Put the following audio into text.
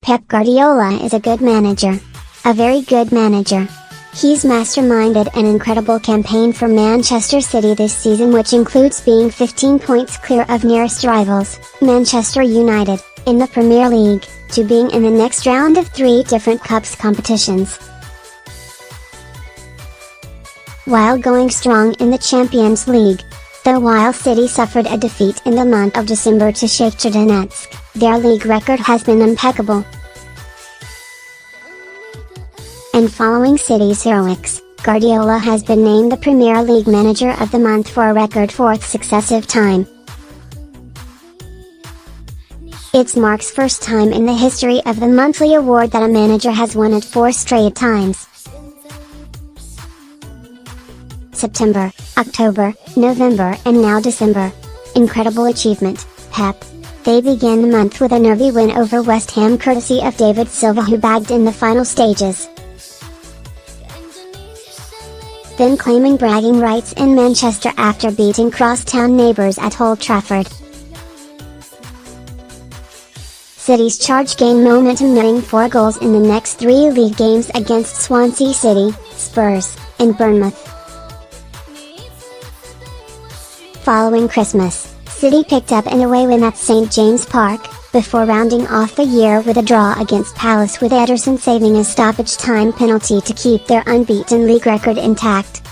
Pep Guardiola is a good manager. A very good manager. He's masterminded an incredible campaign for Manchester City this season, which includes being 15 points clear of nearest rivals, Manchester United, in the Premier League, to being in the next round of 3 different Cups competitions. While going strong in the Champions League, while City suffered a defeat in the month of December to Shakhtar Donetsk, their league record has been impeccable. And following City's heroics, Guardiola has been named the Premier League Manager of the Month for a record 4th successive time. It's Mark's first time in the history of the monthly award that a manager has won it 4 straight times. September, October, November and now December. Incredible achievement, Pep. They began the month with a nervy win over West Ham courtesy of David Silva, who bagged in the final stages. Then claiming bragging rights in Manchester after beating crosstown neighbours at Old Trafford. City's charge gained momentum, netting 4 goals in the next 3 league games against Swansea City, Spurs, and Bournemouth. Following Christmas, City picked up an away win at St James Park, before rounding off the year with a draw against Palace, with Ederson saving a stoppage time penalty to keep their unbeaten league record intact.